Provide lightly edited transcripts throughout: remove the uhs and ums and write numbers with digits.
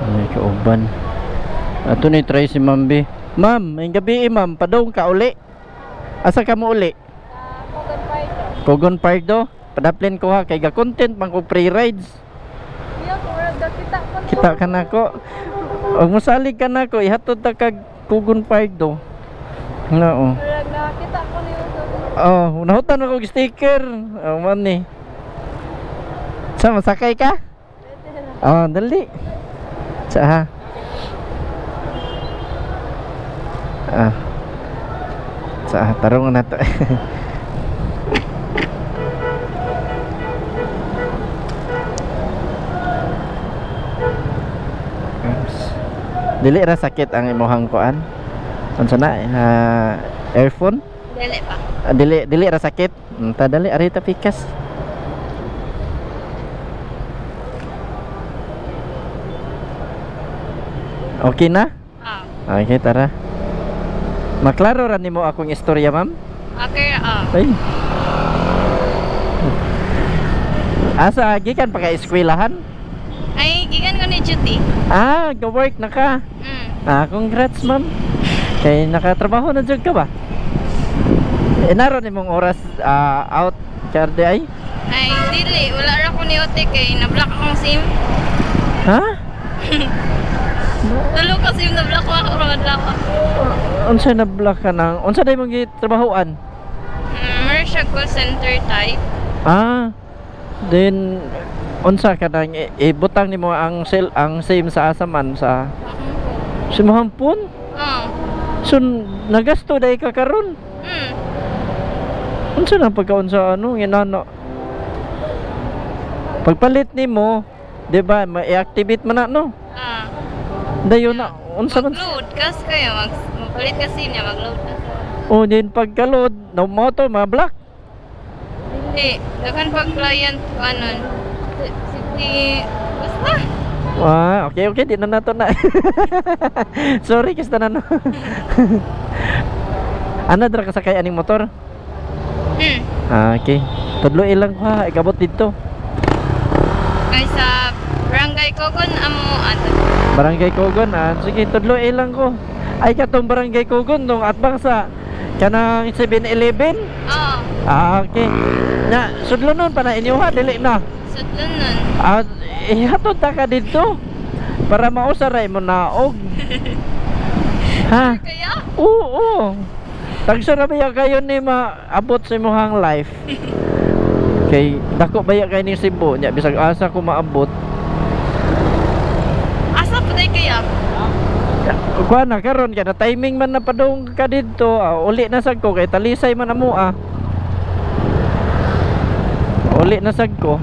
Ay, kauban. Ato ni try si Ma'am B. Ma'am, may gabi ma'am, padong ka uli. Asa ka mo uli? Cogon Pardo. Cogon Pardo. Padaplin ko ha, kay ga content man ko free rides. Iya, kita ko. Kita ka na ko. Og mosalig ka na ko, ihatod ta kag Cogon Pardo. Oo. Nakita ko ni YouTube. Oh, nahutan ako og sticker. Oh, man ni. Sa masakay ka? Oh, dali. Sa ha. Sa tarungan na to. Dili ra sakit ang imong kuan. Unsa na earphone? Dili pa. Dili ra sakit. Ta dali ari ta pikas. Okay na? Okay, tara. Maklaro ra nimo akong istorya, ma'am? Okay, Ay. Asa gikan pa ka eskwelahan? Ay, gikan ko ni duty. Go-work na ka. Congrats, ma'am. Kay nakatrabaho na jud ka ba? Inaro nimong oras out karde ay? Ay, dili. Wala ra ko ni OT kay na-block akong SIM. Ha? Tulo ka SIM na-block ko ako rong adlaw. Unsa na block ka nang? Unsa day mong gitrabahoan? Meron siya call center type. Then unsa ka nang ibutang nimo ang SIM sa asaman sa simuhampon? So nagasto day ka karon? Unsa na pagkaon sa inano? Pagpalit nimo, di ba, ma-activate man na no? Dayon na unsa man? Mag-load kas kayo, magpalit kasi niya mag-load na. Oh, din pagka-load, no moto ma-block. Hindi, dagan pag client kanon. Basta. Okay, di na nato na. Sorry, kista na no. Ano dra ka sakay aning motor? Okay. Tudlo ilang ko ha, ikabot dito. Ay sa Barangay Cogon amo ato. Barangay Cogon sige, tudlo ilang ko. Ay katong Barangay Cogon dong atbang sa kanang 7-Eleven. Okay. Na sudlo nun pa na inyo ha, dili na. Sudlo nun. Ihatod ta ka dito para mausaray mo naog. Ha? Kaya? Oo. Tagsara baya kayo ni maabot sa imong life. Kay dako baya kay ni Cebu nya bisag asa ko maabot. Asa pa day kaya? Kuha na karon ka na timing man na padung ka dito. Uli na sad ko kay talisay man amo Uli na sad ko.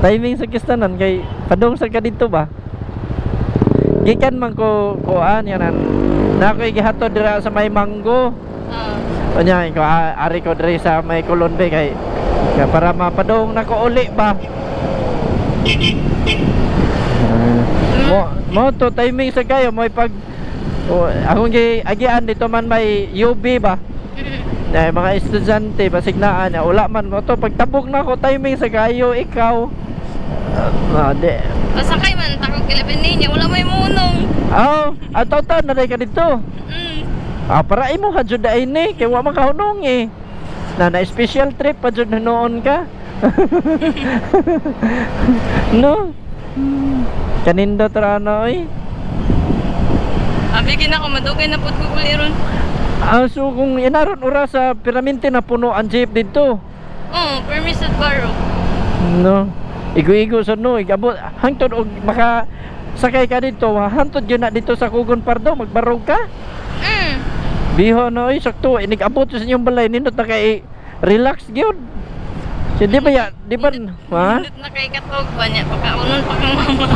Timing sa kistanan kay padung sad ka dito ba? Gikan man ko kuan yanan. Na ako gihatod dira sa may Mango. Nya ko ari ko diri sa may Colonbe kay para mapadong nako uli ba. Mo to timing sa kayo mo pag akong agian dito man may UB ba. Mga estudyante basignaan wala man mo to pagtabok na ko timing sa kayo ikaw. Pasakay man takog kilapin niya wala may munong. Ataw-taw na day ka dito. Para imo ha jud ay ni kay wa makahunong na special trip pa jud noon ka. No. Kanindo trano Bigyan ako madugay na pud ko uliron. So kung inaron ora sa Piraminti na puno ang jeep dito. Permitted baro. No. Igo-igo sa no, igabot hangtod og maka sakay ka dito, hantod yun na dito sa Cogon Pardo, magbarog ka. Biho no, sakto, inigabot sa inyong balay, nindot na kay relax gyud. So, di ba Nindot na kay katog ba niya, pakaunon pa kang mama.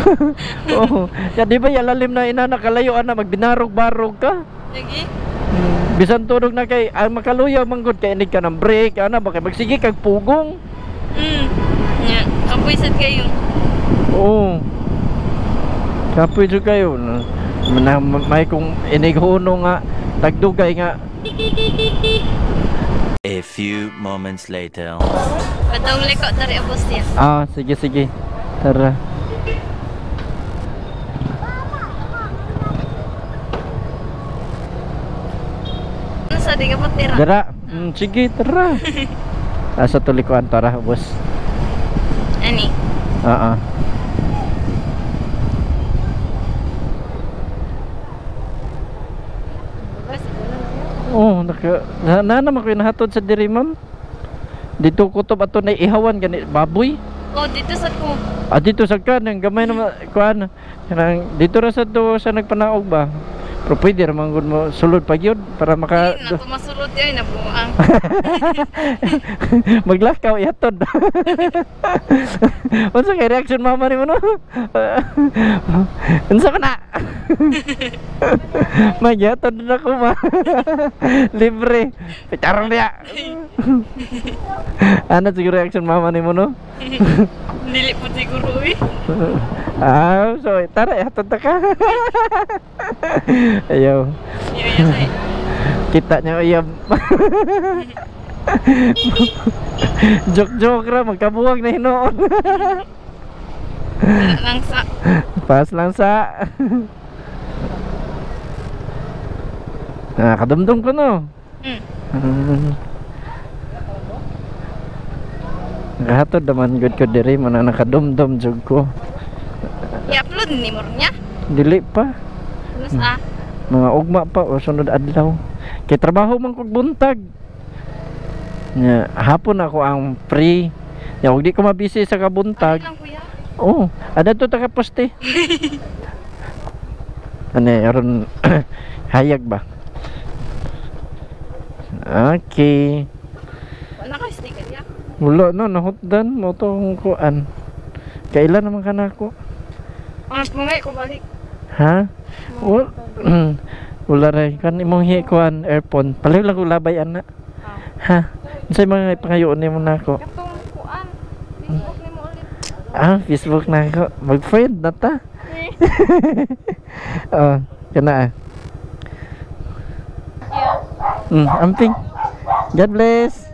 Di ba lalim na ina nakalayuan na magbinarog-barog ka? Sige. Bisan tudog na kay makaluyaw manggod kay inig ka ng break, baka magsige kag pugong. Kapoy sad kayo. Kapoy jud kayo. May kung inighuno nga tagdugay nga. A few moments later. Padong liko dari abos niya. Sige. Tara. Asa di ka pa tira. Dara. Sige, tara. Asa tulikuan tara, boss. Ani. Oo. Oh, naman ko nahatod sa diri, ma'am. Dito kutob ato na ihawan gani baboy. Oh, dito sa ko. Dito sa kanang gamay na kuan. Kanang dito ra sa do sa nagpanaog ba. Pero pwede raman gud mo sulod pag yun para maka Di na to masulod yun, nabuang. maglakaw ihatod. Unsa kay reaction mama ni mo no? Unsa ka na? Magyatod na ko ma. Libre. Pitarong dia. Ano siguro reaction mama ni mo no? Dili po siguro eh. So tara ihatod ta ka. Ayaw. Iya say. Kita niya uyab. Joke-joke ra magkabuwag na hinoon. Lang sa. Pas lang sa. Kadumdum ko no. Nakahatod naman good ko diri man nakadumdum jud ko. I-upload ni mo niya. Dili pa. Plus Mga ugma pa o sunod adlaw. Kay trabaho man kog buntag. Nya hapon ako ang free. Nya ug di ko mabisi sa kabuntag. lang kuya. Oh, ada to taka poste. Ano aron hayag ba? Okay. Wala ka sticker ya. Wala no nahutdan mo tong kuan. Kailan naman kanako? Mas mungay ko balik. Ha? Wala rin kan imong hi kuan earphone. Palayo lang ko labay ana. Ha? Unsay mga pangayoon nimo nako? Katong kuan. Facebook ni mo ulit. Facebook na ako. Mag-friend na ta. Oh, kana Yeah. amping. God bless.